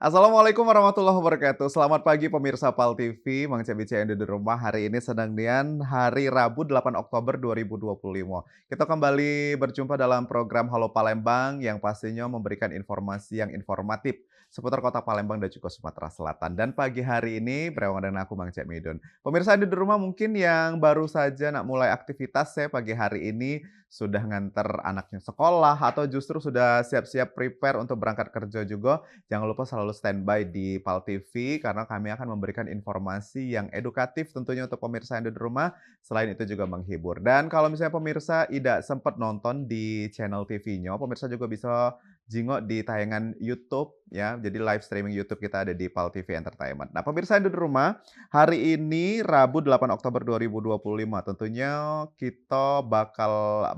Assalamualaikum warahmatullahi wabarakatuh. Selamat pagi pemirsa PAL TV, Mang Cebice yang ada di rumah. Hari ini sedang nian hari Rabu 8 Oktober 2025. Kita kembali berjumpa dalam program Halo Palembang yang pastinya memberikan informasi yang informatif seputar kota Palembang dan juga Sumatera Selatan. Dan pagi hari ini bersama dengan aku Mang Cek Midun. Pemirsa yang ada di rumah mungkin yang baru saja nak mulai aktivitas saya pagi hari ini sudah nganter anaknya sekolah atau justru sudah siap-siap prepare untuk berangkat kerja juga. Jangan lupa selalu standby di PAL TV karena kami akan memberikan informasi yang edukatif tentunya untuk pemirsa yang ada di rumah. Selain itu juga menghibur. Dan kalau misalnya pemirsa tidak sempat nonton di channel TV-nya, pemirsa juga bisa jingok di tayangan YouTube ya. Jadi live streaming YouTube kita ada di PAL TV Entertainment. Nah, pemirsa yang ada di rumah, hari ini Rabu 8 Oktober 2025 tentunya kita bakal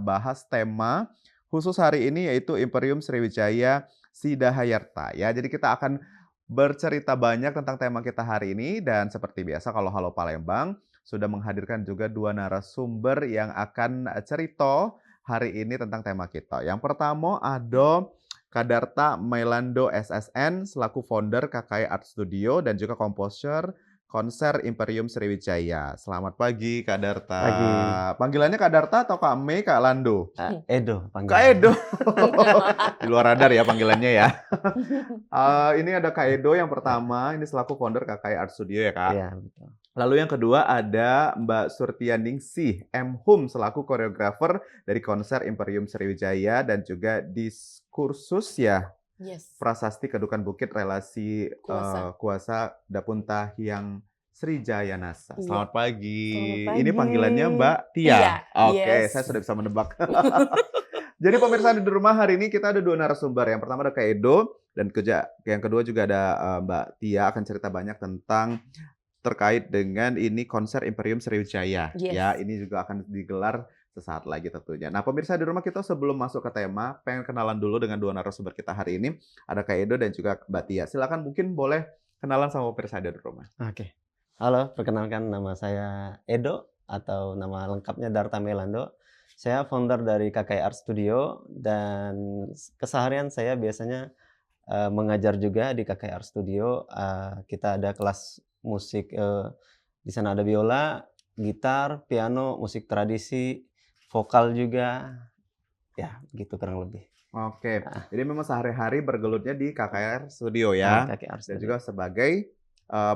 bahas tema khusus hari ini yaitu Imperium Sriwijaya Sidahayarta ya. Jadi kita akan bercerita banyak tentang tema kita hari ini dan seperti biasa kalau Halo Palembang sudah menghadirkan juga dua narasumber yang akan cerita hari ini tentang tema kita. Yang pertama ada Kadarta Mailando SSN selaku founder KKI Art Studio dan juga komposer konser Imperium Sriwijaya. Selamat pagi Kak Darta. Pagi. Panggilannya Kak Darta atau Kak Mei, Kak Lando? Edo Kak panggilannya. Edo. Di luar radar ya panggilannya ya. Ini ada Kak Edo yang pertama, ini selaku founder KKI Art Studio ya Kak. Iya, betul. Lalu yang kedua ada Mbak Surtianingsih M. Hum selaku koreografer dari konser Imperium Sriwijaya dan juga diskursus ya Yes, Prasasti Kedukan Bukit Relasi Kuasa Dapunta yang Srijaya Nasa. Iya. Selamat pagi. Selamat Ini pagi. panggilannya Mbak Tia. Tia, Oke, yes. saya sudah bisa menebak. Jadi pemirsa di rumah hari ini kita ada dua narasumber. Yang pertama ada Kak Edo dan yang kedua juga ada Mbak Tia akan cerita banyak tentang terkait dengan ini konser Imperium Sriwijaya. Yes. Ya, ini juga akan digelar sesaat lagi tentunya. Nah, pemirsa di rumah kita sebelum masuk ke tema, pengen kenalan dulu dengan dua narasumber kita hari ini. Ada Kak Edo dan juga Mbak Tia. Silakan mungkin boleh kenalan sama pemirsa di rumah. Oke. Halo, perkenalkan nama saya Edo atau nama lengkapnya Darta Melando. Saya founder dari KKI Art Studio dan keseharian saya biasanya mengajar juga di KKI Art Studio. Kita ada kelas musik, di sana ada biola, gitar, piano, musik tradisi, vokal juga, ya gitu kurang lebih. Oke, jadi memang sehari-hari bergelutnya di KKR Studio ya, KKI Art dan Studio. juga sebagai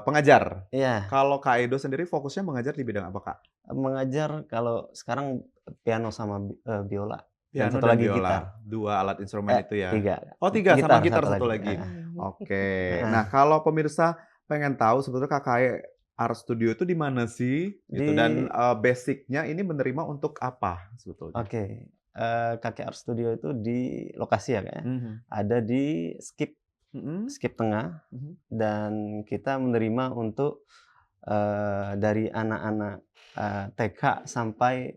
pengajar. Iya, Kalau Kak Edo sendiri fokusnya mengajar di bidang apa Kak? mengajar kalau sekarang piano sama biola. Dan Piano satu dan lagi biola, gitar. dua alat instrumen itu ya? 3. Oh 3 sama gitar Gitar satu lagi. Hmm. Oke, Heeh. nah kalau pemirsa pengen tahu sebetulnya KKI Art Studio itu di mana sih? Gitu. Dan basicnya ini menerima untuk apa sebetulnya? Oke, KKI Art Studio itu di lokasi ya Kak ya, Mhm. ada di Skip Mhm. Tengah Mhm. dan kita menerima untuk dari anak-anak TK sampai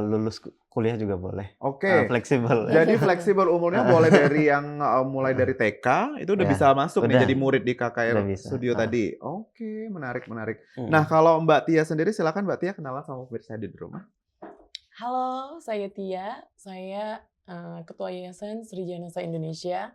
lulus kuliah juga boleh. Oke. Fleksibel. Jadi fleksibel umurnya boleh dari yang mulai dari TK itu udah Ya, bisa masuk nih udah. jadi murid di KKR Udah bisa. Studio tadi. Oke, menarik menarik. Mhm. Nah, kalau Mbak Tia sendiri silakan Mbak Tia kenalan sama pemirsa di rumah. Halo, saya Tia. Saya Ketua Yayasan Srijanasa Indonesia.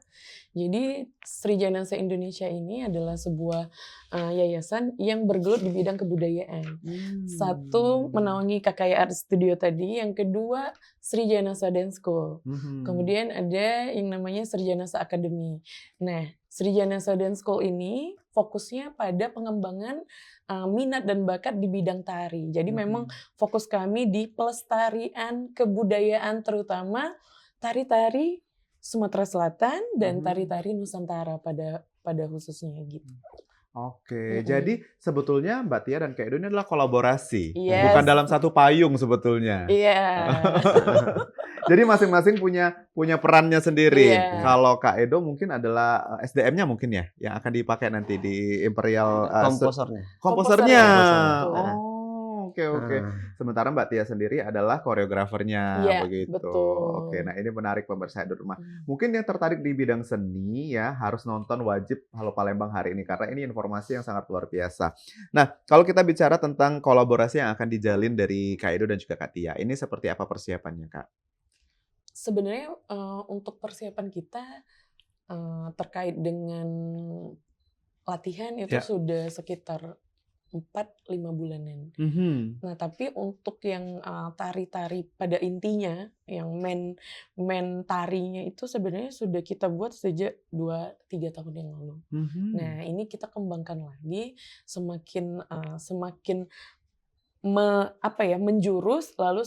Jadi Srijanasa Indonesia ini adalah sebuah yayasan yang bergelut di bidang kebudayaan. Satu, menaungi KKI Art Studio tadi. Yang kedua, Srijanasa Dance School. Kemudian ada yang namanya Srijanasa Academy. Nah, Srijanasa Dance School ini fokusnya pada pengembangan minat dan bakat di bidang tari. Jadi memang fokus kami di pelestarian kebudayaan terutama tari-tari Sumatera Selatan dan tari-tari Nusantara pada khususnya gitu. Oke, jadi sebetulnya Mbak Tia dan Kak Edo ini adalah kolaborasi, Yes. bukan dalam satu payung sebetulnya. Iya. Jadi masing-masing punya perannya sendiri. Iya. Kalau Kak Edo mungkin adalah SDM-nya mungkin ya, yang akan dipakai nanti di Imperial Komposernya. komposernya. Komposernya. Oh, oke. Sementara Mbak Tia sendiri adalah koreografernya, Iya, begitu. betul. Oke, nah ini menarik pemirsa di rumah. Mungkin yang tertarik di bidang seni ya harus nonton wajib Halo Palembang hari ini karena ini informasi yang sangat luar biasa. Nah, kalau kita bicara tentang kolaborasi yang akan dijalin dari Kak Edo dan juga Kak Tia, ini seperti apa persiapannya, Kak? Sebenarnya untuk persiapan kita terkait dengan latihan itu Ya. sudah sekitar 4-5 bulanan. Nah, tapi untuk yang tari-tari pada intinya, yang main tarinya itu sebenarnya sudah kita buat sejak 2-3 tahun yang lalu. Nah, ini kita kembangkan lagi semakin menjurus, lalu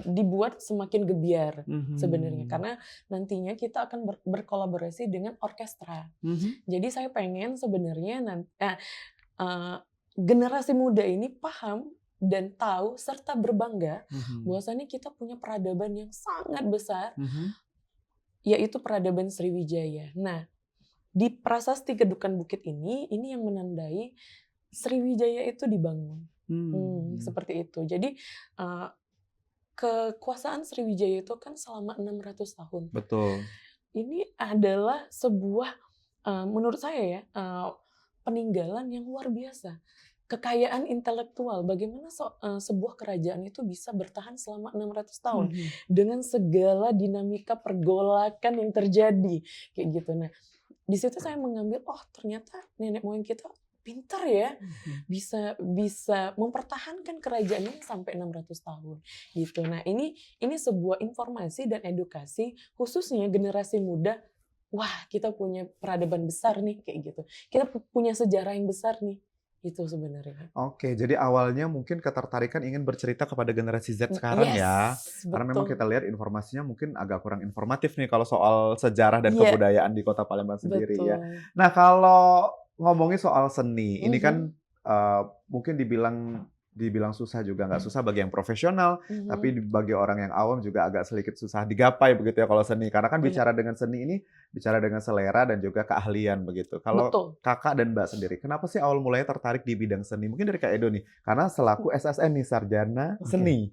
dibuat semakin gebiar sebenarnya, karena nantinya kita akan berkolaborasi dengan orkestra. Jadi saya pengen sebenarnya generasi muda ini paham dan tahu serta berbangga bahwasannya kita punya peradaban yang sangat besar, yaitu peradaban Sriwijaya. Nah, di Prasasti Kedukan Bukit ini yang menandai Sriwijaya itu dibangun. Seperti itu. Jadi kekuasaan Sriwijaya itu kan selama 600 tahun. Betul. Ini adalah sebuah menurut saya ya, peninggalan yang luar biasa. Kekayaan intelektual, bagaimana sebuah kerajaan itu bisa bertahan selama 600 tahun dengan segala dinamika pergolakan yang terjadi kayak gitu. Nah, di situ saya mengambil, oh ternyata nenek moyang kita pintar ya, bisa mempertahankan kerajaan ini sampai 600 tahun gitu. Nah, ini sebuah informasi dan edukasi khususnya generasi muda. Wah, kita punya peradaban besar nih kayak gitu. Kita punya sejarah yang besar nih. Itu sebenarnya. Oke, jadi awalnya mungkin ketertarikan ingin bercerita kepada generasi Z sekarang ya. Karena memang kita lihat informasinya mungkin agak kurang informatif nih kalau soal sejarah dan kebudayaan di Kota Palembang sendiri ya. Nah, kalau ngomongin soal seni, ini kan mungkin dibilang susah juga, nggak susah bagi yang profesional, tapi bagi orang yang awam juga agak sedikit susah digapai begitu ya kalau seni. Karena kan bicara dengan seni ini, bicara dengan selera dan juga keahlian begitu. Kalau Kakak dan Mbak sendiri, kenapa sih awal mulanya tertarik di bidang seni? Mungkin dari Kak Edo nih, karena selaku SSN nih, sarjana seni.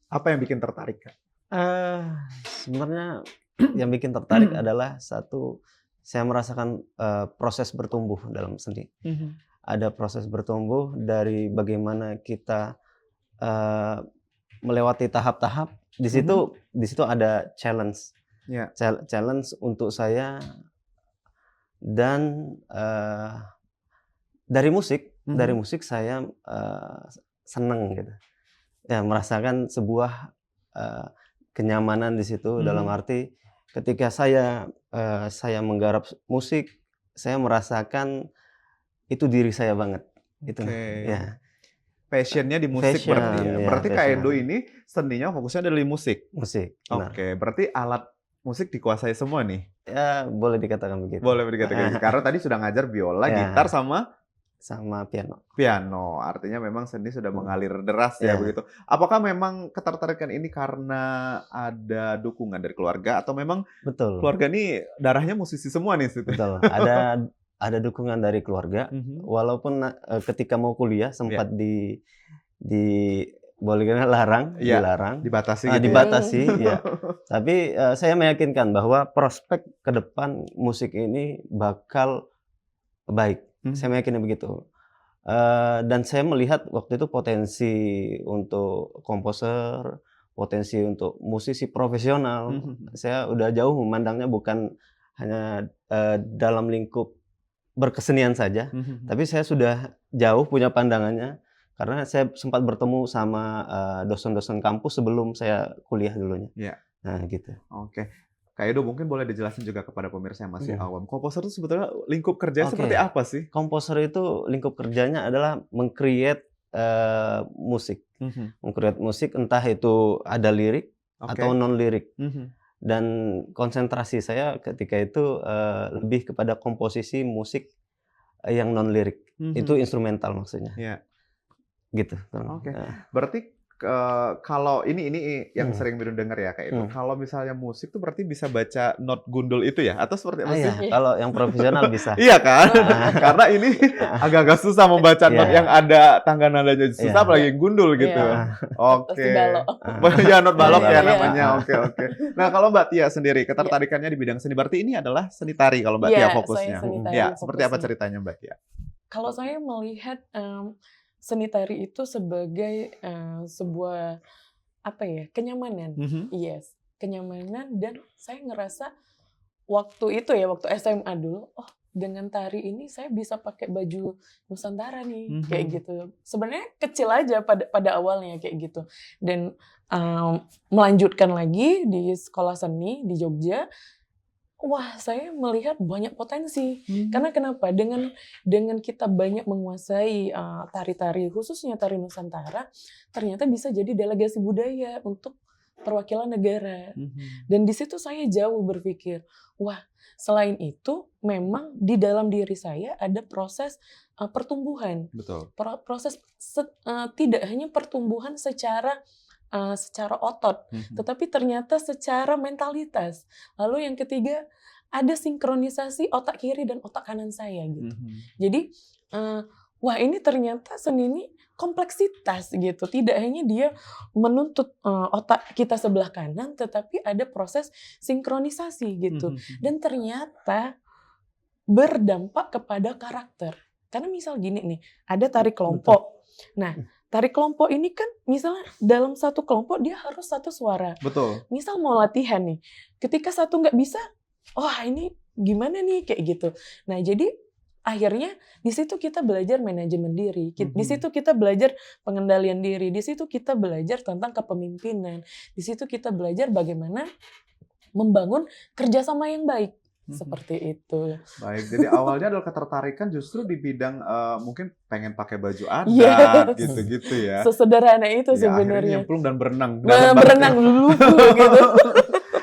Apa yang bikin tertarik, Kak? Sebenarnya yang bikin tertarik adalah satu, saya merasakan proses bertumbuh dalam seni. Ada proses bertumbuh dari bagaimana kita melewati tahap-tahap. Di situ ada challenge, challenge untuk saya, dan dari musik saya senang gitu. Ya, merasakan sebuah kenyamanan di situ, dalam arti ketika saya menggarap musik, saya merasakan itu diri saya banget. Itu ya. Passion-nya di musik berarti ya. Berarti Kak Edo ini seninya fokusnya dari musik. Oke, berarti alat musik dikuasai semua nih. Ya, boleh dikatakan begitu. Boleh dikatakan. Karena tadi sudah ngajar biola, gitar sama piano. Piano. Artinya memang seni sudah mengalir deras ya begitu. Apakah memang ketertarikan ini karena ada dukungan dari keluarga atau memang keluarga ini darahnya musisi semua nih situ? Betul. Ada dukungan dari keluarga, walaupun ketika mau kuliah sempat boleh dilarang, dibatasi gitu. Dibatasi, ya. Tapi saya meyakinkan bahwa prospek ke depan musik ini bakal baik. Saya meyakini begitu. Dan saya melihat waktu itu potensi untuk komposer, potensi untuk musisi profesional. Saya udah jauh memandangnya bukan hanya dalam lingkup berkesenian saja, tapi saya sudah jauh punya pandangannya karena saya sempat bertemu sama dosen-dosen kampus sebelum saya kuliah dulunya. Nah, gitu. Oke. Kak Edo mungkin boleh dijelasin juga kepada pemirsa yang masih awam. Komposer itu sebetulnya lingkup kerjanya seperti apa sih? Komposer itu lingkup kerjanya adalah meng-create musik. Meng-create musik, entah itu ada lirik atau non-lirik. Dan konsentrasi saya ketika itu lebih kepada komposisi musik yang non-lirik. Itu instrumental maksudnya. Gitu. Oke. Berarti kalau ini yang sering Mirun dengar ya kayak itu. Kalau misalnya musik tuh berarti bisa baca not gundul itu ya? Atau seperti apa sih? Kalau yang profesional bisa. Iya kan? Karena ini agak-agak susah membaca not yang ada tangga nadanya susah, apalagi gundul gitu. Oke. Ya, not balok ya namanya. Oke. Nah, kalau Mbak Tia sendiri ketertarikannya di bidang seni, berarti ini adalah seni tari kalau Mbak Tia fokusnya. Ya, seperti apa ceritanya Mbak Tia? Kalau saya melihat seni tari itu sebagai sebuah kenyamanan, kenyamanan, dan saya ngerasa waktu itu ya, waktu SMA dulu, oh dengan tari ini saya bisa pakai baju Nusantara nih, kayak gitu. Sebenarnya kecil aja pada awalnya kayak gitu. Dan melanjutkan lagi di sekolah seni di Jogja, wah saya melihat banyak potensi. Karena kenapa? Dengan kita banyak menguasai tari-tari, khususnya tari Nusantara, ternyata bisa jadi delegasi budaya untuk perwakilan negara. Dan di situ saya jauh berpikir, wah selain itu memang di dalam diri saya ada proses pertumbuhan. Betul. Proses tidak hanya pertumbuhan secara otot, tetapi ternyata secara mentalitas. Lalu yang ketiga, ada sinkronisasi otak kiri dan otak kanan saya gitu. Jadi, wah ini ternyata seni ini kompleksitas gitu. Tidak hanya dia menuntut otak kita sebelah kanan, tetapi ada proses sinkronisasi gitu. Dan ternyata berdampak kepada karakter. Karena misal gini nih, ada tari kelompok. Nah, tari kelompok ini kan misalnya dalam satu kelompok dia harus satu suara. Betul. Misal mau latihan nih, ketika satu nggak bisa, wah ini gimana nih kayak gitu. Nah jadi akhirnya di situ kita belajar manajemen diri, di situ kita belajar pengendalian diri, di situ kita belajar tentang kepemimpinan, di situ kita belajar bagaimana membangun kerjasama yang baik. Seperti itu. Baik, jadi awalnya adalah ketertarikan justru di bidang mungkin pengen pakai baju adat, gitu-gitu ya. Sesederhana itu Ya, akhirnya sebenarnya. nyemplung dan berenang. Berenang dulu gitu.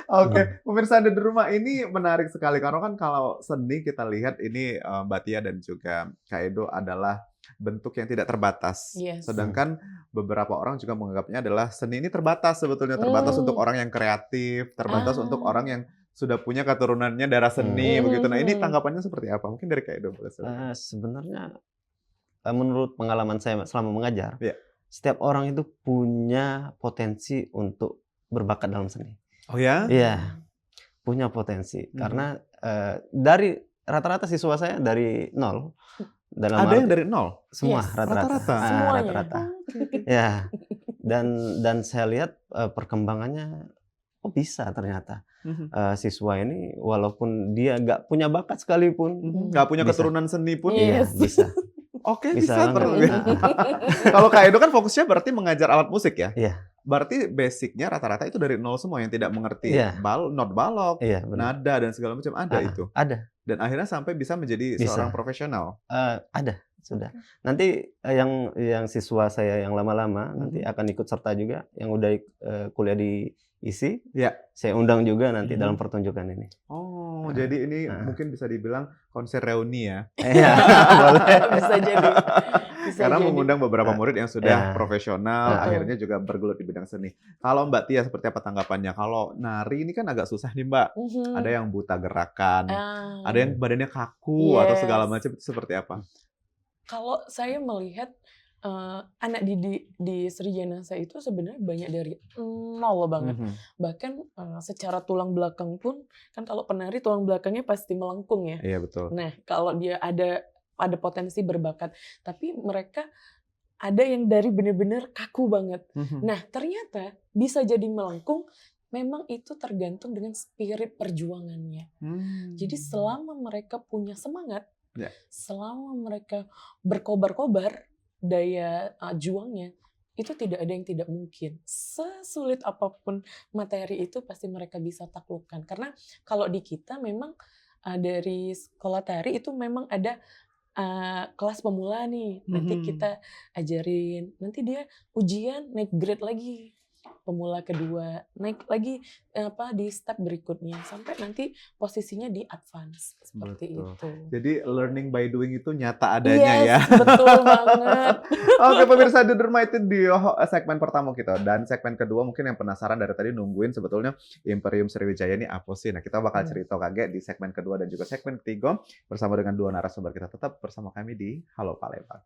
Oke, pemirsa Anda di rumah, ini menarik sekali karena kan kalau seni kita lihat ini Mbak Tia dan juga Kak Edo adalah bentuk yang tidak terbatas. Yes. Sedangkan beberapa orang juga menganggapnya adalah seni ini terbatas sebetulnya, terbatas untuk orang yang kreatif, terbatas untuk orang yang sudah punya keturunannya darah seni begitu. Nah, ini tanggapannya seperti apa? Mungkin dari Kak Edo boleh. Sebenarnya menurut pengalaman saya selama mengajar, Iya. setiap orang itu punya potensi untuk berbakat dalam seni. Oh ya? Iya, punya potensi. Karena dari rata-rata siswa saya dari nol. Ada yang dari nol? Semua Yes. rata-rata. Semuanya. Rata-rata. Ya. Dan saya lihat perkembangannya bisa ternyata. Siswa ini walaupun dia nggak punya bakat sekalipun, Nggak punya bisa. keturunan seni pun? Yes. Bisa. Oke, Bisa bisa banget. terus. Kalau Kak Edo kan fokusnya berarti mengajar alat musik ya? Iya. Berarti basicnya rata-rata itu dari nol semua yang tidak mengerti Iya. not balok, Iya, benar. nada dan segala macam ada itu. Ada. Dan akhirnya sampai bisa menjadi Bisa. seorang profesional. Ada, sudah. Nanti yang siswa saya yang lama-lama nanti akan ikut serta juga, yang udah kuliah di ISI. Ya. Saya undang juga nanti dalam pertunjukan ini. Oh, jadi ini mungkin bisa dibilang konser reuni ya? Iya, boleh. Bisa jadi. Karena mengundang beberapa murid yang sudah Ya. profesional, Betul. akhirnya juga bergelut di bidang seni. Kalau Mbak Tia seperti apa tanggapannya? Kalau nari ini kan agak susah nih Mbak. Ada yang buta gerakan, ada yang badannya kaku atau segala Yes. macam, itu seperti apa? Kalau saya melihat anak didik di Sri Janasa itu sebenarnya banyak dari nol banget. Bahkan secara tulang belakang pun, kan kalau penari tulang belakangnya pasti melengkung ya. Iya betul. Nah, kalau dia ada potensi berbakat, tapi mereka ada yang dari benar-benar kaku banget. Nah, ternyata bisa jadi melengkung, memang itu tergantung dengan spirit perjuangannya. Jadi selama mereka punya semangat, Ya. selama mereka berkobar-kobar daya juangnya, itu tidak ada yang tidak mungkin. Sesulit apapun materi itu pasti mereka bisa taklukkan. Karena kalau di kita memang dari sekolah tari itu memang ada kelas pemula nih. Nanti kita ajarin, nanti dia ujian naik grade lagi. Pemula kedua, naik lagi di step berikutnya sampai nanti posisinya di advance seperti Betul. itu. Jadi learning by doing itu nyata adanya ya. Betul banget. Oke pemirsa The Derma, itu di segmen pertama kita. Dan segmen kedua mungkin yang penasaran dari tadi nungguin sebetulnya Imperium Sriwijaya ini apa sih. Nah kita bakal cerita kaget di segmen kedua dan juga segmen ketiga bersama dengan dua narasumber kita. Tetap bersama kami di Halo Palembang.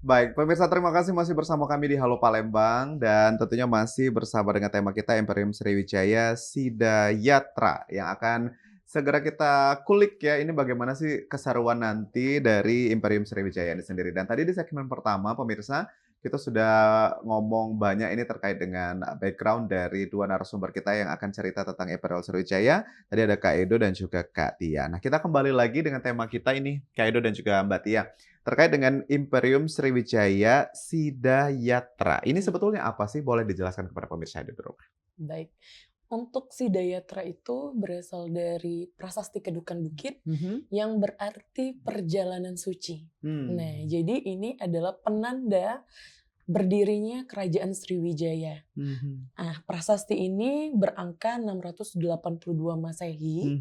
Baik, pemirsa terima kasih masih bersama kami di Halo Palembang dan tentunya masih bersama dengan tema kita Imperium Sriwijaya Sidayatra yang akan segera kita kulik ya. Ini bagaimana sih keseruan nanti dari Imperium Sriwijaya ini sendiri. Dan tadi di segmen pertama pemirsa kita sudah ngomong banyak ini terkait dengan background dari dua narasumber kita yang akan cerita tentang Imperium Sriwijaya. Tadi ada Kak Edo dan juga Kak Tia. Nah, kita kembali lagi dengan tema kita ini, Kak Edo dan juga Mbak Tia. Terkait dengan Imperium Sriwijaya Sidayatra. Ini sebetulnya apa sih? Boleh dijelaskan kepada pemirsa di rumah? Baik. Untuk Sidayatra itu berasal dari prasasti Kedukan Bukit yang berarti perjalanan suci. Nah, jadi ini adalah penanda berdirinya Kerajaan Sriwijaya. Nah, prasasti ini berangka 682 Masehi,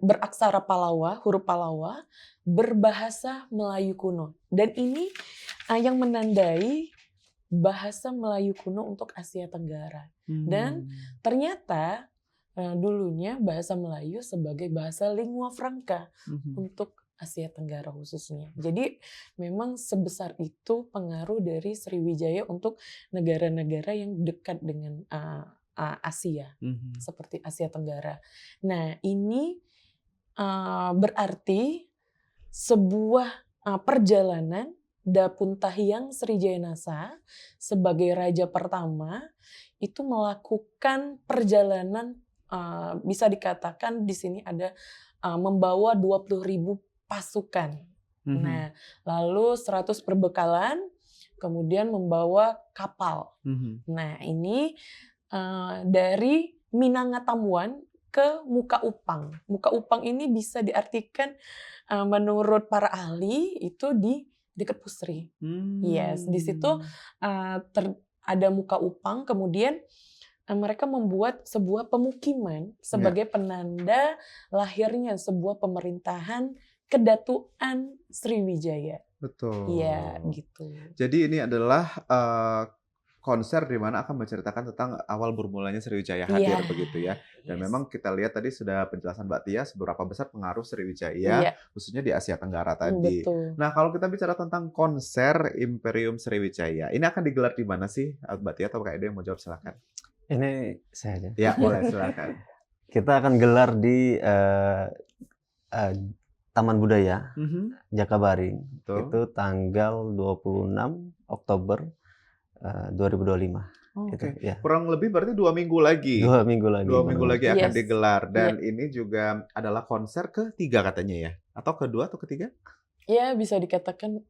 beraksara Palawa, huruf Palawa, berbahasa Melayu kuno. Dan ini yang menandai bahasa Melayu kuno untuk Asia Tenggara. Dan ternyata dulunya bahasa Melayu sebagai bahasa lingua franca untuk Asia Tenggara khususnya. Jadi memang sebesar itu pengaruh dari Sriwijaya untuk negara-negara yang dekat dengan Asia, seperti Asia Tenggara. Nah, ini berarti sebuah perjalanan Dapuntahyang Srijayanasa sebagai raja pertama itu melakukan perjalanan, bisa dikatakan di sini ada membawa 20.000 pasukan. Nah, lalu 100 perbekalan, kemudian membawa kapal. Nah, ini dari Minangatamuan ke Muka Upang. Muka Upang ini bisa diartikan menurut para ahli itu di dekat Pusri. Yes, di situ ada Muka Upang, kemudian mereka membuat sebuah pemukiman sebagai penanda lahirnya sebuah pemerintahan Kedatuan Sriwijaya. Betul. Iya, gitu. Jadi ini adalah konser di mana akan menceritakan tentang awal bermulanya Sriwijaya hadir begitu ya. Dan memang kita lihat tadi sudah penjelasan Mbak Tia seberapa besar pengaruh Sriwijaya khususnya di Asia Tenggara tadi. Betul. Nah, kalau kita bicara tentang konser Imperium Sriwijaya, ini akan digelar di mana sih? Mbak Tia atau Kak Edo yang mau jawab silakan. Ini saya aja. Ya, boleh silakan. Kita akan gelar di Taman Budaya Jakabaring. Itu tanggal 26 Oktober 2025. Oke. Gitu, ya. Kurang lebih berarti 2 minggu lagi. 2 minggu lagi. 2 minggu lagi akan Yes. digelar dan ini juga adalah konser ketiga katanya ya? Atau kedua atau ketiga? Ya, bisa dikatakan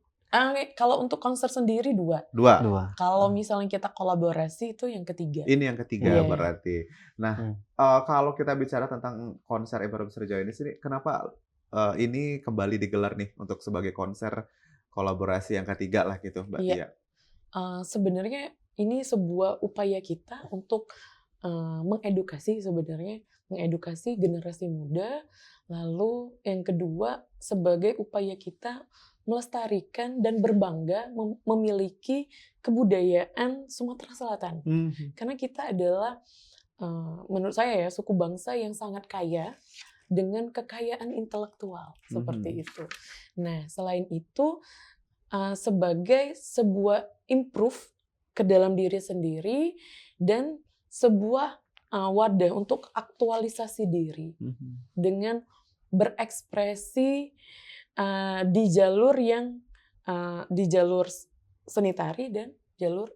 kalau untuk konser sendiri 2. 2. Kalau misalnya kita kolaborasi itu yang ketiga. Ini yang ketiga Iya. berarti. Nah, kalau kita bicara tentang konser Imperium Sriwijaya ini sendiri, kenapa ini kembali digelar nih untuk sebagai konser kolaborasi yang ketiga lah gitu, Mbak Iya. Tia? Sebenarnya ini sebuah upaya kita untuk mengedukasi generasi muda. Lalu yang kedua sebagai upaya kita melestarikan dan berbangga memiliki kebudayaan Sumatera Selatan. Karena kita adalah menurut saya ya suku bangsa yang sangat kaya dengan kekayaan intelektual seperti itu. Nah, selain itu sebagai sebuah improve ke dalam diri sendiri dan sebuah wadah untuk aktualisasi diri dengan berekspresi di jalur di jalur seni tari dan jalur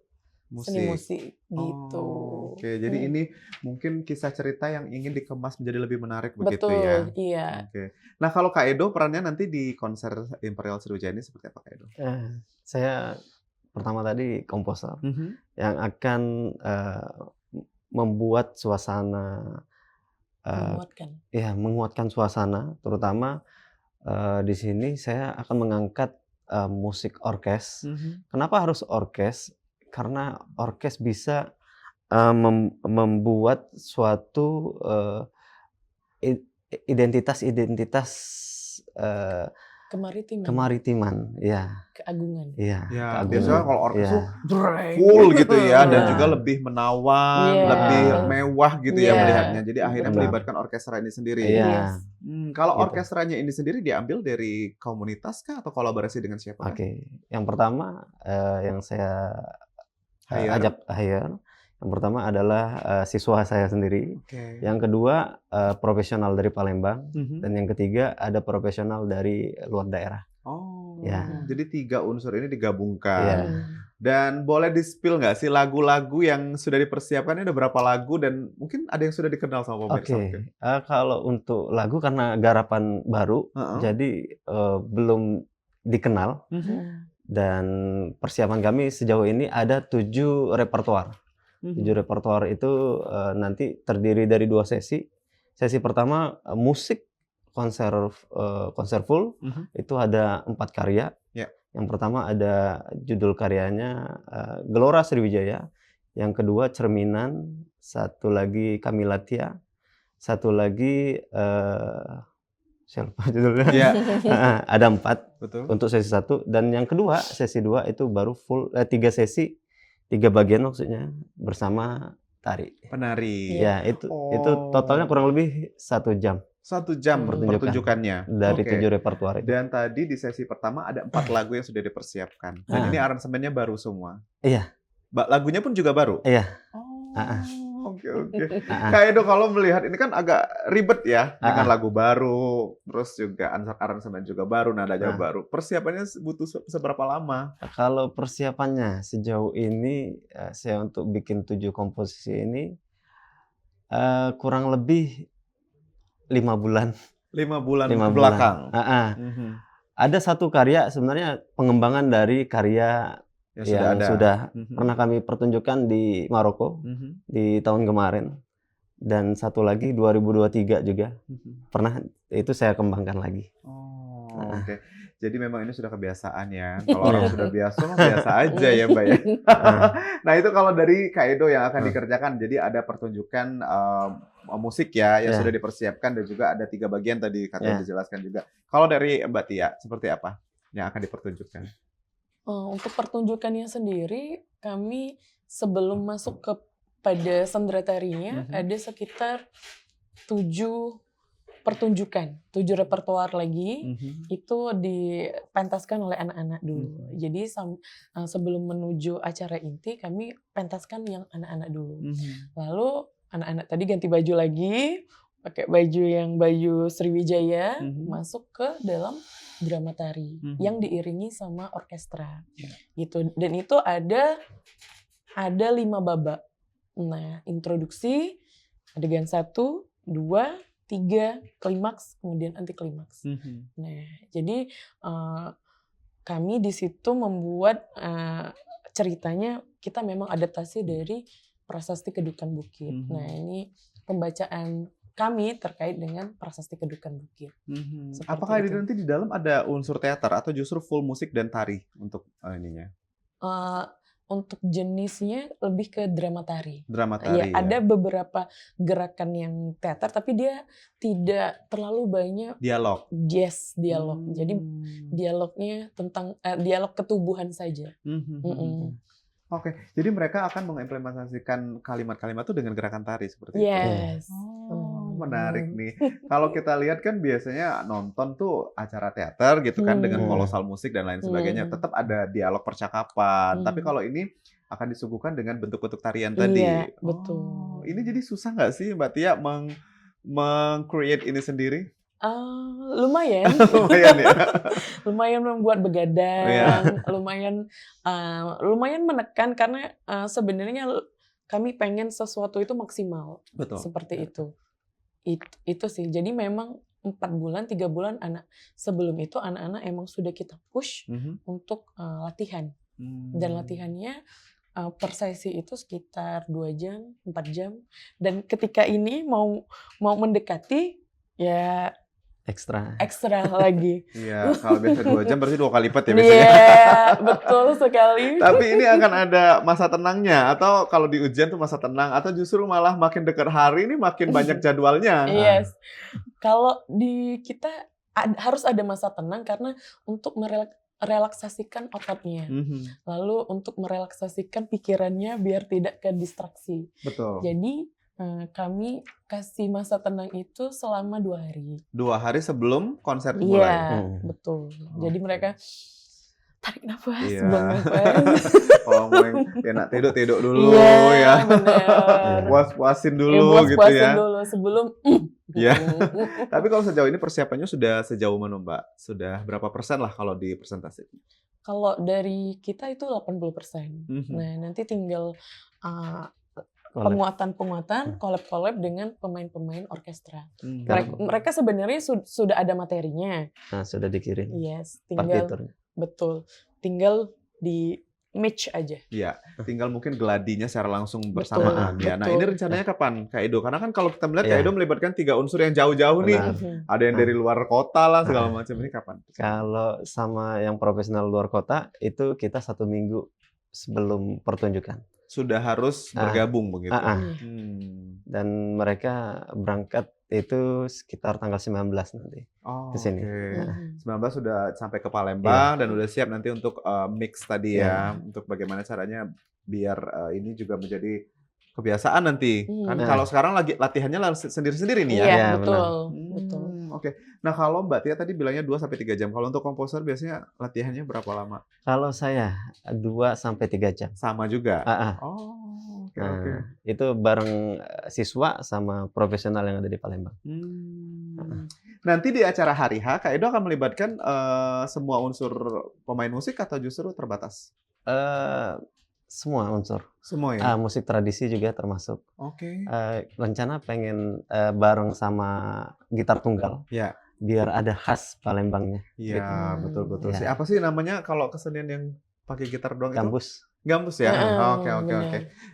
seni musik gitu. Oke, jadi ini mungkin kisah cerita yang ingin dikemas menjadi lebih menarik begitu ya? Betul, iya. Oke. Nah, kalau Kak Edo perannya nanti di konser Imperial Sriwijaya ini seperti apa Kak Edo? Saya pertama tadi komposer yang akan membuat suasana menguatkan suasana, terutama di sini saya akan mengangkat musik orkes. Kenapa harus orkes? Karena orkes bisa membuat suatu identitas kemaritiman, ya, keagungan. iya, Ya, keagungan, biasanya kalau orkes tuh iya, full gitu ya, dan Iya. juga lebih menawan, Yes. lebih mewah gitu ya Iya. melihatnya. Jadi akhirnya Benar. melibatkan orkestra ini sendiri. Iya. Yes. Kalau Gitu. orkestranya ini sendiri diambil dari komunitas kah atau kolaborasi dengan siapa? Oke, yang pertama yang saya Hire. ajak hire, yang pertama adalah siswa saya sendiri. Oke. Yang kedua profesional dari Palembang, Mhm. dan yang ketiga ada profesional dari luar daerah. Oh, Ya. jadi 3 unsur ini Iya. digabungkan. Dan boleh di-spill nggak sih lagu-lagu yang sudah dipersiapkan, ini ada berapa lagu dan mungkin ada yang sudah dikenal sama pemirsa mungkin? Oke, kalau untuk lagu karena garapan baru, Heeh. jadi belum dikenal, dan persiapan kami sejauh ini ada 7 repertoar. 7 repertoar itu nanti terdiri dari 2 sesi. Sesi pertama musik konser full, itu ada 4 karya. Ya. Yang pertama ada judul karyanya Gelora Sriwijaya, yang kedua Cerminan, satu lagi Kamilatia, satu lagi saya lupa judulnya. Iya, Ada 4 betul. untuk sesi 1, dan yang kedua sesi 2 itu baru full 3 sesi, 3 bagian maksudnya, bersama tari. Penari. Ya, itu totalnya kurang lebih 1 jam 1 jam pertunjukan. pertunjukannya. dari Oke. 7 repertoar itu. Dan tadi di sesi pertama ada 4 lagu yang sudah dipersiapkan. Dan Ah. ini aransemennya baru semua. Iya. Lagunya pun juga baru? Iya. Oh, oke. Ah. Kak Edo, kalau melihat ini kan agak ribet ya, dengan Ah. lagu baru, terus juga aransemen juga baru, nadanya Ah. baru. Persiapannya butuh seberapa lama? Kalau persiapannya sejauh ini saya untuk bikin 7 komposisi ini kurang lebih 5 bulan. 5 bulan 5 ke bulan. belakang. Ada 1 karya sebenarnya pengembangan dari karya Yang yang ada. sudah pernah kami pertunjukkan di Maroko di tahun kemarin, dan 1 lagi 2023 juga pernah, itu saya kembangkan lagi. Oh, Ah. oke. Jadi memang ini sudah kebiasaan ya. Kalau orang sudah biasa mah biasa aja ya, Mbak ya. Nah, itu kalau dari Kak Edo yang akan dikerjakan, jadi ada pertunjukan musik ya yang Ya. sudah dipersiapkan, dan juga ada 3 bagian tadi katanya Ya. dijelaskan juga. Kalau dari Mbak Tia, seperti apa yang akan dipertunjukkan? Untuk pertunjukannya sendiri, kami sebelum masuk kepada sendera tarinya, ada sekitar 7 pertunjukan, 7 repertoar lagi, itu dipentaskan oleh anak-anak dulu. Jadi sebelum menuju acara inti, kami pentaskan yang anak-anak dulu. Lalu anak-anak tadi ganti baju lagi, pakai baju Sriwijaya, masuk ke dalam drama tari yang diiringi sama orkestra. Gitu. Dan itu ada 5 babak. Nah, introduksi, adegan 1, 2, 3, klimaks, kemudian anti klimaks. Nah, jadi kami di situ membuat ceritanya, kita memang adaptasi dari Prasasti Kedukan Bukit. Nah, ini pembacaan kami terkait dengan Prasasti Kedukan Bukit. Seperti Apakah itu. nanti di dalam ada unsur teater atau justru full musik dan tari untuk ininya? Untuk jenisnya lebih ke drama tari. Drama tari. Ya, ada beberapa gerakan yang teater, tapi dia tidak terlalu banyak Dialog. dialog. Jadi dialognya tentang dialog ketubuhan saja. Oke, jadi mereka akan mengimplementasikan kalimat-kalimat itu dengan gerakan tari seperti itu. Yes. Menarik nih. Kalau kita lihat kan biasanya nonton tuh acara teater gitu kan dengan kolosal musik dan lain sebagainya, tetap ada dialog percakapan. Tapi kalau ini akan disuguhkan dengan bentuk-bentuk tarian tadi. Iya, betul. Ini jadi susah nggak sih Mbak Tia meng-create ini sendiri? Lumayan. Lumayan ya. Lumayan membuat begadang, lumayan menekan karena sebenarnya kami pengen sesuatu itu maksimal. Betul. Seperti itu. Itu sih. Jadi memang 4 bulan, 3 bulan sebelum itu anak-anak emang sudah kita push untuk latihan. Dan latihannya per sesi itu sekitar 2 jam, 4 jam. Dan ketika ini mau mendekati, ya ekstra lagi. Iya, kalau biasa 2 jam berarti 2 kali lipat ya biasanya. Iya, betul sekali. Tapi ini akan ada masa tenangnya, atau kalau di ujian tuh masa tenang, atau justru malah makin dekat hari ini makin banyak jadwalnya? Yes. Kalau di kita harus ada masa tenang karena untuk relaksasikan ototnya. Lalu untuk merelaksasikan pikirannya biar tidak ke distraksi. Betul. Jadi kami kasih masa tenang itu selama 2 hari. 2 hari sebelum konser dimulai? Iya, betul. Jadi Oke. mereka tarik nafas, Iya. buang nafas. Kalau mau yang enak tidur dulu Iya, ya. bener. Puas-puasin Ya, dulu gitu puas-puasin ya. dulu sebelum Iya. Tapi kalau sejauh ini persiapannya sudah sejauh mana, Mbak? Sudah berapa persen lah kalau di presentasi? Kalau dari kita itu 80%. Nah, nanti tinggal penguatan-penguatan, collab-collab dengan pemain-pemain orkestra. Mereka sebenarnya sudah ada materinya. Nah, sudah dikirim Yes, tinggal partiturnya. betul. Tinggal di match aja. Iya, tinggal mungkin geladinya secara langsung bersamaan ya. Nah, betul. ini rencananya kapan, Kak Edo? Karena kan kalau kita melihat Iya. Kak Edo melibatkan 3 unsur yang jauh-jauh nih. Benar. Ada yang dari luar kota lah segala macam. Ini kapan? Kalau sama yang profesional luar kota itu kita 1 minggu sebelum pertunjukan. Sudah harus bergabung begitu. Dan mereka berangkat itu sekitar tanggal 19 nanti ke sini. Oke. 19 sudah sampai ke Palembang dan udah siap nanti untuk mix tadi ya, untuk bagaimana caranya biar ini juga menjadi kebiasaan nanti. Kan kalau sekarang lagi latihannya sendiri-sendiri nih ya. Iya, betul. Betul. Oke. Nah, kalau Mbak Tia tadi bilangnya 2 sampai 3 jam. Kalau untuk komposer biasanya latihannya berapa lama? Kalau saya 2 sampai 3 jam. Sama juga? Oh, oke. Itu bareng siswa sama profesional yang ada di Palembang. Nanti di acara Hari H, Kak Edo akan melibatkan semua unsur pemain musik atau justru terbatas? Semua unsur. Semua ya? Musik tradisi juga termasuk. Oke. Rencana pengen bareng sama gitar tunggal. Ya. Biar ada khas Palembangnya. Iya, betul-betul sih. Ya. Apa sih namanya kalau kesenian yang pakai gitar doang itu? Gambus. Gambus ya? Oke.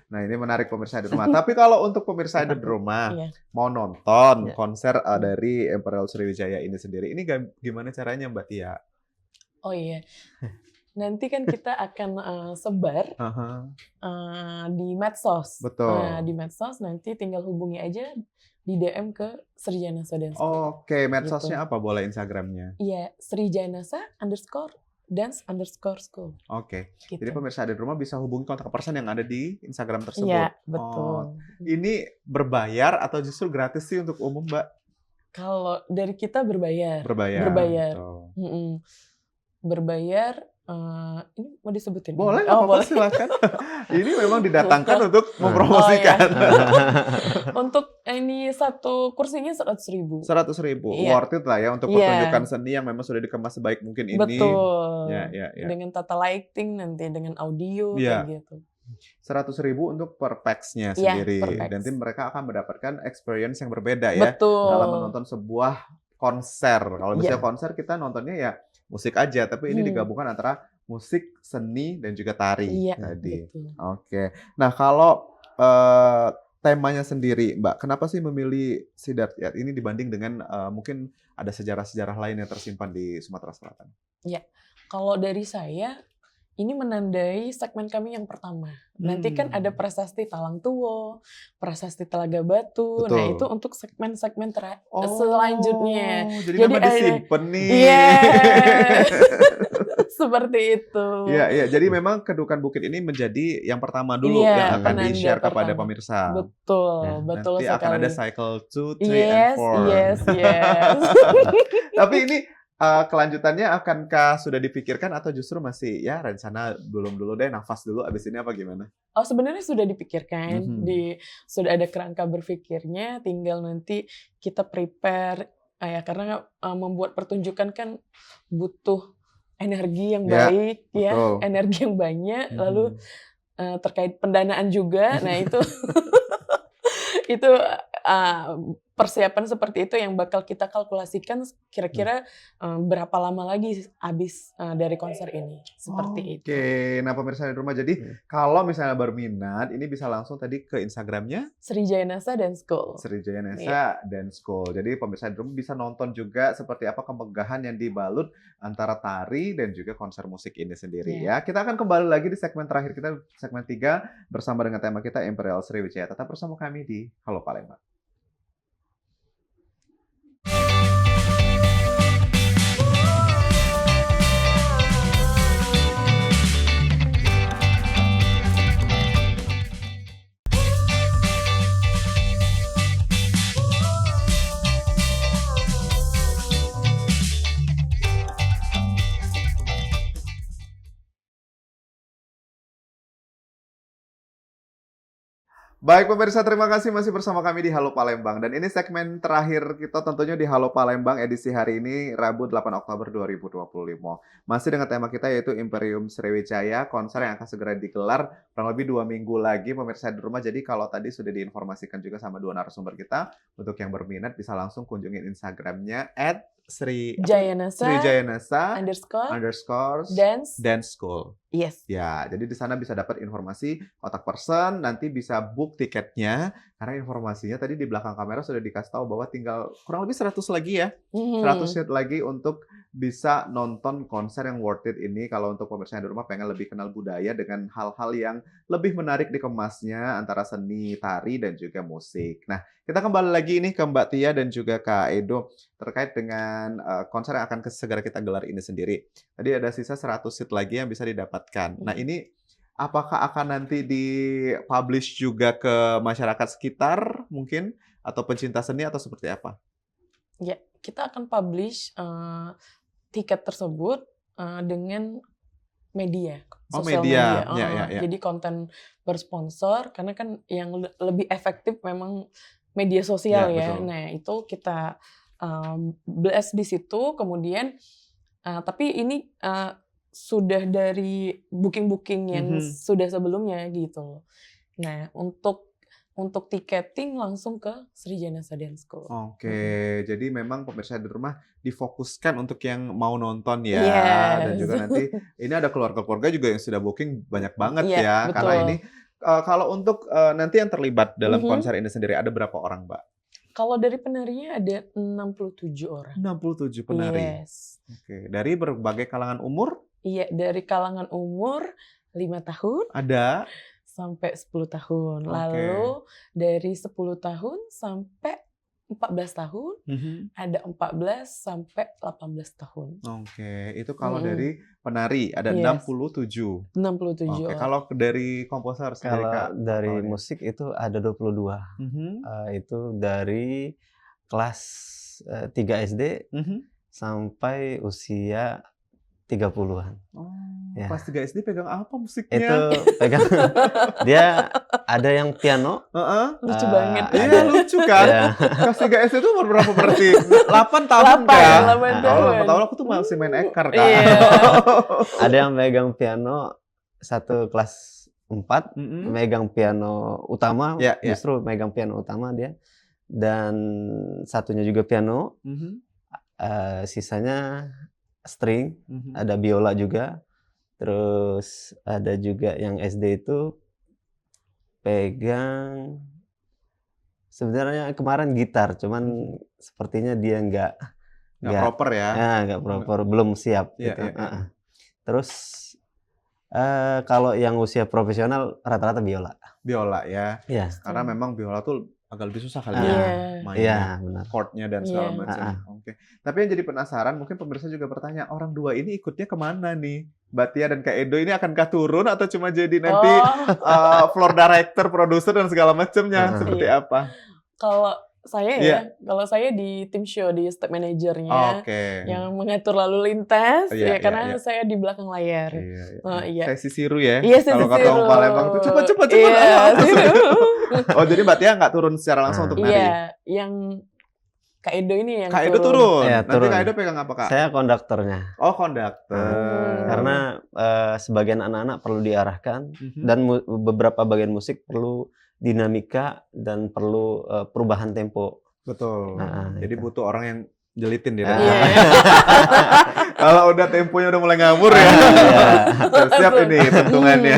Nah, ini menarik pemirsa di rumah. Tapi kalau untuk pemirsa di rumah mau nonton konser dari Imperial Sriwijaya ini sendiri, ini gimana caranya, Mbak Tia? Oh iya. Nanti kan kita akan sebar di medsos. Betul. Nah, di medsos nanti tinggal hubungi aja di DM ke Srijanasa Dance School. Oke, medsosnya apa? Boleh Instagramnya? Iya, Srijanasa_dance_school. Oke. Gitu. Jadi pemirsa di rumah bisa hubungi kontak person yang ada di Instagram tersebut. Iya, betul. Ini berbayar atau justru gratis sih untuk umum, Mbak? Kalau dari kita berbayar. Berbayar. Berbayar. Ini mau disebutin? Boleh, boleh. Silakan. Ini memang didatangkan untuk mempromosikan. Untuk ini satu kursinya 100.000. 100.000, worth it lah ya untuk pertunjukan seni yang memang sudah dikemas sebaik mungkin ini. Betul. Ya. Dengan tata lighting nanti, dengan audio kayak gitu. 100.000 untuk per pax-nya sendiri. Per pax. Dan nanti mereka akan mendapatkan experience yang berbeda ya. Betul. Dalam menonton sebuah konser. Kalau misalnya konser kita nontonnya ya musik aja, tapi ini digabungkan antara musik, seni, dan juga tari tadi. Betul. Oke. Nah, kalau temanya sendiri, Mbak, kenapa sih memilih Siddharth ini dibanding dengan mungkin ada sejarah-sejarah lain yang tersimpan di Sumatera Selatan? Ya, kalau dari saya, ini menandai segmen kami yang pertama. Nanti kan ada prasasti Talang Tuwo, prasasti Telaga Batu. Betul. Nah, itu untuk segmen-segmen selanjutnya. Jadi memang disimpan nih. Iya. Seperti itu. Iya. Jadi memang Kedukan Bukit ini menjadi yang pertama dulu yang akan di-share kepada pemirsa. Betul, betul nanti sekali. Akan ada cycle 2, 3, and 4. Yes. Tapi ini kelanjutannya akankah sudah dipikirkan atau justru masih ya rencana belum dulu deh, nafas dulu abis ini apa gimana? Oh, sebenarnya sudah dipikirkan, sudah ada kerangka berpikirnya, tinggal nanti kita prepare ya, karena membuat pertunjukan kan butuh energi yang baik energi yang banyak, lalu terkait pendanaan juga. Nah, itu itu persiapan seperti itu yang bakal kita kalkulasikan kira-kira berapa lama lagi habis dari konser ini. Seperti itu. Oke, nah pemirsa di rumah, jadi kalau misalnya berminat, ini bisa langsung tadi ke Instagramnya Srijanasa Dance School. Srijanasa Dance School. Jadi pemirsa di rumah bisa nonton juga seperti apa kemegahan yang dibalut antara tari dan juga konser musik ini sendiri ya. Kita akan kembali lagi di segmen terakhir kita, segmen 3 bersama dengan tema kita Imperial Sriwijaya. Tetap bersama kami di Halo Palembang. Baik pemirsa, terima kasih masih bersama kami di Halo Palembang. Dan ini segmen terakhir kita tentunya di Halo Palembang edisi hari ini Rabu 8 Oktober 2025. Masih dengan tema kita yaitu Imperium Sriwijaya, konser yang akan segera digelar kurang lebih 2 minggu lagi pemirsa di rumah. Jadi kalau tadi sudah diinformasikan juga sama dua narasumber kita, untuk yang berminat bisa langsung kunjungin Instagramnya Jayanasa @srijayanasa _ dance dance. school. Yes. Ya, jadi di sana bisa dapat informasi kontak person, nanti bisa book tiketnya, karena informasinya tadi di belakang kamera sudah dikasih tahu bahwa tinggal kurang lebih 100 lagi ya, 100 unit lagi untuk bisa nonton konser yang worth it ini. Kalau untuk pemirsa yang di rumah pengen lebih kenal budaya dengan hal-hal yang lebih menarik dikemasnya antara seni, tari, dan juga musik. Nah, kita kembali lagi ini ke Mbak Tia dan juga Kak Edo terkait dengan konser yang akan segera kita gelar ini sendiri. Tadi ada sisa 100 seat lagi yang bisa didapatkan. Nah, ini apakah akan nanti di-publish juga ke masyarakat sekitar mungkin? Atau pencinta seni atau seperti apa? Ya, kita akan publish tiket tersebut dengan media, Oh, sosial media. media. Ya. Jadi konten bersponsor, karena kan yang lebih efektif memang media sosial ya. Betul. Nah, itu kita blast di situ, kemudian tapi ini sudah dari booking-booking yang sudah sebelumnya gitu. Nah, untuk tiketing langsung ke Srijanasa Dance School. Oke, jadi memang pemirsa di rumah difokuskan untuk yang mau nonton ya. Yes. Dan juga nanti ini ada keluarga-keluarga juga yang sudah booking banyak banget Iya, ya. betul. Karena ini kalau untuk nanti yang terlibat dalam konser ini sendiri ada berapa orang, Mbak? Kalau dari penarinya ada 67 orang. 67 penari. Yes. Oke, dari berbagai kalangan umur? Iya, dari kalangan umur 5 tahun Ada. sampai 10 tahun. Oke. Lalu dari 10 tahun sampai 14 tahun, ada 14 sampai 18 tahun. Oke, itu kalau dari penari ada Yes. 67. 67 Oke, orang. kalau dari komposer sendiri, Kalau Kak, dari totalnya? musik itu ada 22. Itu dari kelas 3 SD sampai usia 30-an. Oh, Ya. kelas 3 SD pegang apa Itu musiknya? pegang dia ada yang piano. Heeh. Lucu Ah, banget. Iya, ada. lucu kan? Ya. Kelas 3 SD itu umur berapa berarti? 8 tahun 8 kan? 8 Kalau tahun. 8 tahun aku tuh masih main ekar, Kak. Iya. Ada yang megang piano satu kelas 4, Mm-mm. megang piano utama, Ya. justru megang piano utama dia. Dan satunya juga piano, Mhm. sisanya string, Mhm. ada biola juga. Terus ada juga yang SD itu pegang sebenarnya kemarin gitar, cuman sepertinya dia Nggak proper ya? nggak proper, belum siap Iya, gitu. iya. Terus kalau yang usia profesional rata-rata biola. Biola ya. Iya. Karena memang biola tuh agak lebih susah kali Iya. ya Iya, mainnya, benar. chord-nya dan segala Iya. macam. Oke. Tapi yang jadi penasaran, mungkin pemirsa juga bertanya, orang dua ini ikutnya kemana nih? Mbak Tia dan Kak Edo ini akankah turun atau cuma jadi nanti floor director, produser dan segala macamnya? Seperti Iya. apa? Kalau saya Iya. kalau saya di tim show, di step manajernya Oke. yang mengatur lalu lintas, Iya, karena iya. saya di belakang layar. Iya. Iya. Sesi siru ya? Iya, sesi Kalau kata orang siru. Palembang itu cepet. Iya, siru. Oh, jadi Mbak Tia nggak turun secara langsung untuk nari? Iya, yang Kak Edo ini yang Kak Edo turun? Iya, Nanti turun. Kak Edo pegang apa, Kak? Saya konduktornya. Oh, konduktor. Karena sebagian anak-anak perlu diarahkan Mhm. dan beberapa bagian musik perlu dinamika dan perlu perubahan tempo. Betul. Jadi itu. butuh orang yang jelitin dia. Ah. Iya. Kalau udah temponya udah mulai ngawur ya. Siap ini hitungannya.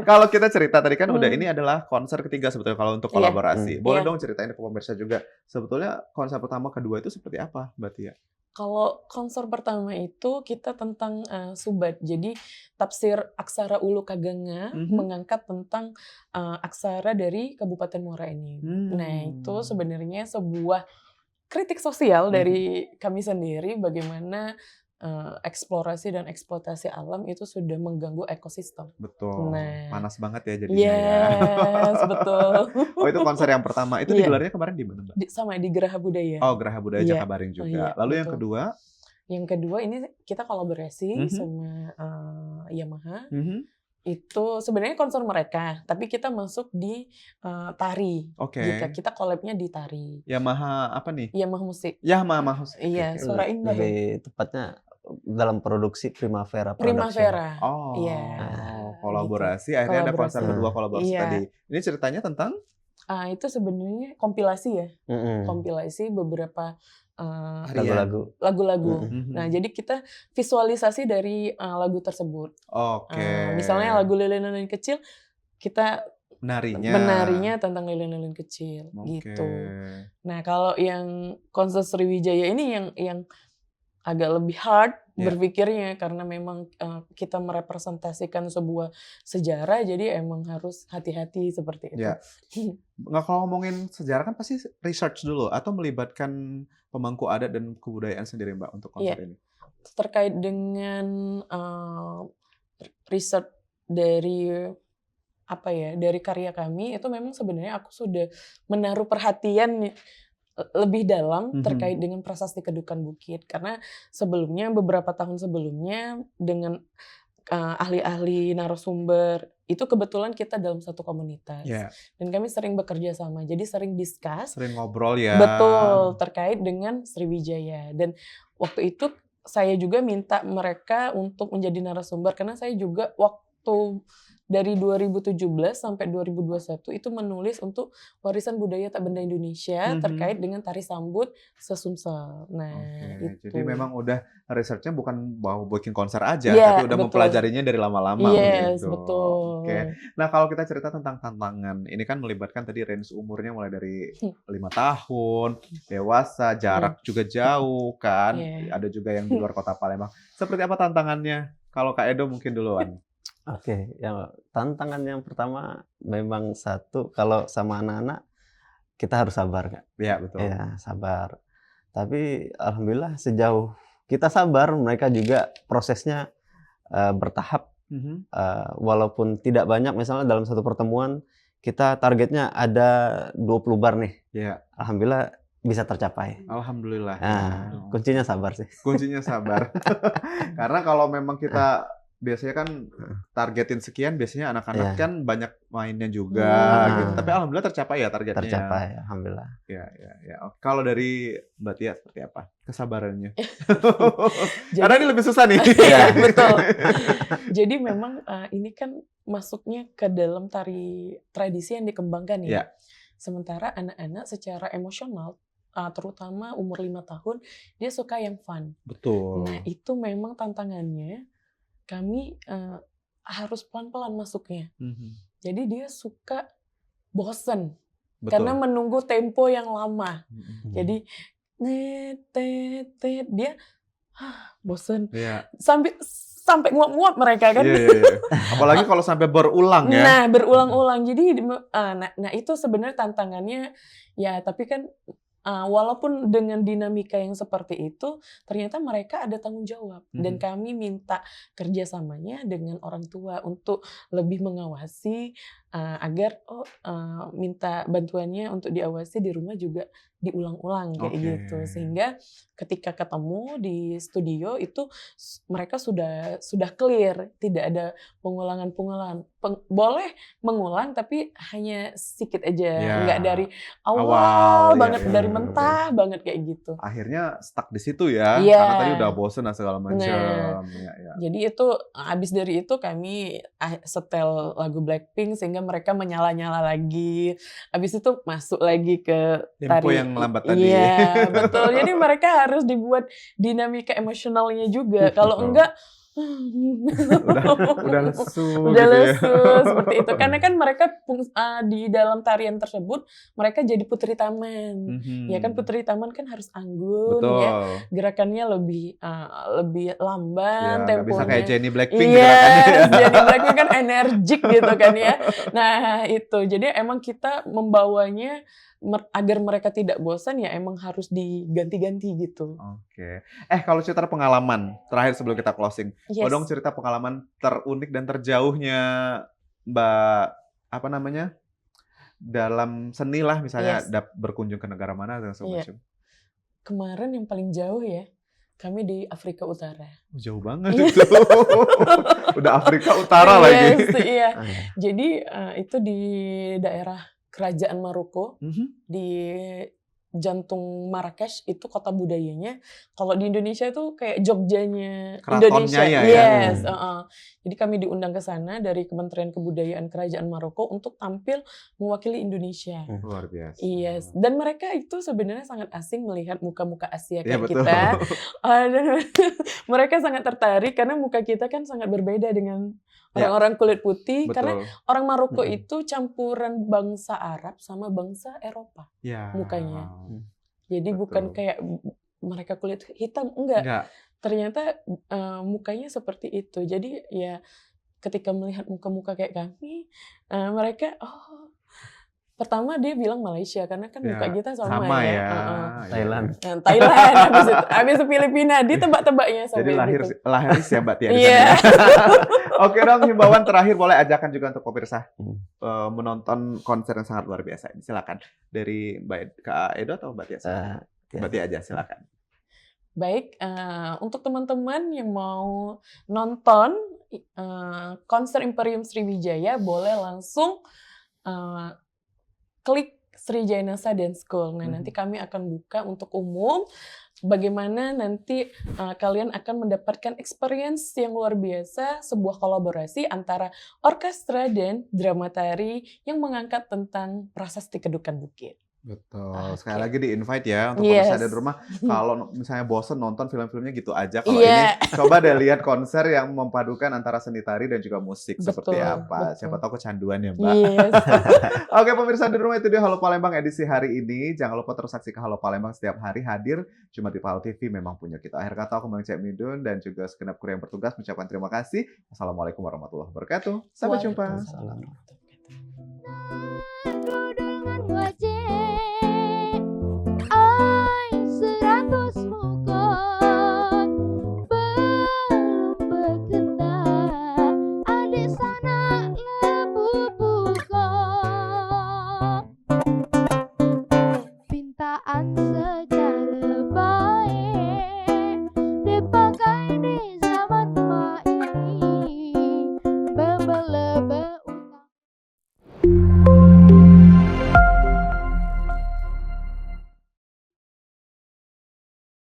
Kalau kita cerita tadi kan udah ini adalah konser ketiga sebetulnya kalau untuk Iya. kolaborasi. Boleh Iya. dong ceritain ke pemirsa juga. Sebetulnya konser pertama kedua itu seperti apa, Mbak Tia? Kalau konser pertama itu kita tentang Subat. Jadi tafsir aksara Ulu Kaganga mengangkat tentang aksara dari Kabupaten Muara Enim. Nah, itu sebenarnya sebuah kritik sosial dari kami sendiri bagaimana eksplorasi dan eksploitasi alam itu sudah mengganggu ekosistem. Betul. Nah. Panas banget ya jadinya ya. Yes, betul. Oh, itu konser yang pertama. Itu Iya. digelarnya kemarin di mana, Mbak? Sama di Geraha Budaya. Oh, Geraha Budaya Iya. Jakabaring juga. Iya, Lalu yang betul. kedua? Yang kedua ini kita kolaborasi sama Yamaha. Itu sebenarnya konser mereka, tapi kita masuk di tari. Oke. Kita collab-nya di tari. Yamaha apa nih? Yamaha Musik. Yamaha Musik. Iya, Oke. Suara Indah ya. Lebih tepatnya dalam produksi Primavera Production. Primavera. Oh, Iya. kolaborasi. Gitu. Akhirnya ada konser Kolaborasi. kedua kolaborasi Iya. tadi. Ini ceritanya tentang? Itu sebenarnya kompilasi ya, Mm-mm. kompilasi beberapa Lagu-lagu. lagu-lagu. Mhm. Nah, jadi kita visualisasi dari lagu tersebut. Oke. Misalnya lagu Lilin-Lilin Kecil, kita menarinya tentang lilin-lilin kecil gitu. Nah, kalau yang konser Sriwijaya ini yang agak lebih hard berpikirnya karena memang kita merepresentasikan sebuah sejarah, jadi emang harus hati-hati seperti itu. Ya. Nggak, kalau ngomongin sejarah kan pasti research dulu atau melibatkan pemangku adat dan kebudayaan sendiri, Mbak, untuk konser ini? Terkait dengan riset dari dari karya kami, itu memang sebenarnya aku sudah menaruh perhatian lebih dalam terkait dengan prasasti Kedukan Bukit, karena beberapa tahun sebelumnya dengan ahli-ahli narasumber itu kebetulan kita dalam satu komunitas dan kami sering bekerja sama, jadi sering discuss, sering ngobrol ya. Betul, terkait dengan Sriwijaya. Dan waktu itu saya juga minta mereka untuk menjadi narasumber karena saya juga waktu dari 2017 sampai 2021 itu menulis untuk warisan budaya tak benda Indonesia terkait dengan tari sambut Sesumsel. Nah, itu. Jadi memang udah researchnya bukan mau bikin konser aja, tapi udah mempelajarinya dari lama-lama. Yes, gitu. Betul. Oke. Nah, kalau kita cerita tentang tantangan, ini kan melibatkan tadi range umurnya mulai dari 5 tahun, dewasa, jarak juga jauh kan. Ada juga yang di luar kota Palembang. Seperti apa tantangannya? Kalau Kak Edo mungkin duluan. Oke, tantangan yang pertama memang satu, kalau sama anak-anak kita harus sabar, Kak. Iya, betul. Ya, sabar. Tapi alhamdulillah sejauh kita sabar, mereka juga prosesnya bertahap. Walaupun tidak banyak, misalnya dalam satu pertemuan kita targetnya ada 20 bar nih. Iya. Alhamdulillah bisa tercapai. Alhamdulillah. Nah, kuncinya sabar sih. Kuncinya sabar. Karena kalau memang kita biasanya kan targetin sekian, biasanya anak-anak kan banyak mainnya juga gitu. Tapi alhamdulillah tercapai ya targetnya. Tercapai, alhamdulillah. Ya. Kalau dari Mbak Tia seperti apa kesabarannya? Karena ini lebih susah nih. Iya, betul. Jadi memang ini kan masuknya ke dalam tari tradisi yang dikembangkan ya. Sementara anak-anak secara emosional, terutama umur 5 tahun, dia suka yang fun. Betul. Nah, itu memang tantangannya. Kami harus pelan-pelan masuknya. Jadi dia suka bosen karena menunggu tempo yang lama. Jadi dia bosen. Sampai nguap-nguap mereka kan. Apalagi kalau sampai berulang ya. Nah, berulang-ulang. Jadi nah itu sebenarnya tantangannya ya, tapi kan walaupun dengan dinamika yang seperti itu, ternyata mereka ada tanggung jawab. Dan kami minta kerjasamanya dengan orang tua untuk lebih mengawasi agar minta bantuannya untuk diawasi di rumah juga diulang-ulang kayak gitu. Sehingga ketika ketemu di studio itu mereka sudah clear, tidak ada pengulangan-pengulangan. Boleh mengulang tapi hanya sedikit aja, nggak dari awal banget, dari mentah banget kayak gitu. Akhirnya stuck di situ ya, karena tadi udah bosen dan segala macam. Jadi itu habis dari itu kami setel lagu Blackpink sehingga mereka menyala-nyala lagi. Habis itu masuk lagi ke tempo tari yang lambat tadi. Iya, betul. Jadi mereka harus dibuat dinamika emosionalnya juga. Kalau enggak udah lesu seperti itu. Karena kan mereka di dalam tarian tersebut mereka jadi putri taman. Ya kan, putri taman kan harus anggun. Ya, gerakannya lebih lamban, temponya. Bisa kayak Jennie Blackpink gerakannya ya. Jennie Blackpink kan energik gitu kan ya. Nah itu, jadi emang kita membawanya agar mereka tidak bosan, ya emang harus diganti-ganti gitu. Oke. Kalau cerita pengalaman terakhir sebelum kita closing, dong cerita pengalaman terunik dan terjauhnya Mbak dalam seni lah, misalnya berkunjung ke negara mana dan segala macam. Kemarin yang paling jauh ya Kami di Afrika Utara. Jauh banget Iya. itu. Udah Afrika Utara lagi. Yes, iya. Ah, ya. Jadi itu di daerah kerajaan Maroko, Mhm. di jantung Marrakesh, itu kota budayanya. Kalau di Indonesia itu kayak Jogjanya Keratonnya Indonesia. ya. Yes, Hmm. Jadi kami diundang ke sana dari Kementerian Kebudayaan Kerajaan Maroko untuk tampil mewakili Indonesia. Luar biasa. Yes, dan mereka itu sebenarnya sangat asing melihat muka-muka Asia Iya kayak betul. kita. Dan mereka sangat tertarik karena muka kita kan sangat berbeda dengan Ya, orang-orang kulit putih. Karena betul. orang Maroko Mm-mm. itu campuran bangsa Arab sama bangsa Eropa Ya. mukanya. Jadi Betul. bukan kayak mereka kulit hitam, enggak. Enggak. Ternyata mukanya seperti itu. Jadi ya ketika melihat muka-muka kayak kami, mereka pertama dia bilang Malaysia karena kan muka Ya, kita sama sama ya. ya. Thailand. Nah, Thailand habis itu Filipina, ditebak-tebaknya Jadi sampai lahir gitu. ya Mbak Tia di Iya. sana ya. Oke dong, himbauan terakhir boleh ajakan juga untuk pemirsa Hmm. menonton konser yang sangat luar biasa ini. Silakan dari Kak Edo atau Mbak Tia? Ya. Mbak Tia aja silakan. Baik, untuk teman-teman yang mau nonton konser Imperium Sriwijaya boleh langsung klik Srijanasa Dance School. Nah, nanti kami akan buka untuk umum. Bagaimana nanti kalian akan mendapatkan experience yang luar biasa, sebuah kolaborasi antara orkestra dan drama tari yang mengangkat tentang prasasti Kedukan Bukit. Betul. Sekali Oke. lagi di-invite ya untuk pemirsa Yes. di rumah. Kalau misalnya bosen nonton film-filmnya gitu aja. Kalau Iya. ini coba deh lihat konser yang memadukan antara seni tari dan juga musik seperti Betul, apa. betul. Siapa tahu kecanduan ya, Mbak. Yes. Oke pemirsa di rumah, itu dia Halo Palembang edisi hari ini. Jangan lupa terus saksikan Halo Palembang setiap hari hadir cuma di PAL TV, memang punya kita. Akhir kata aku Bang Cek Midun dan juga segenap kru yang bertugas mengucapkan terima kasih. Assalamualaikum warahmatullahi wabarakatuh. Sampai jumpa. Waalaikumsalam. Waalaikumsalam.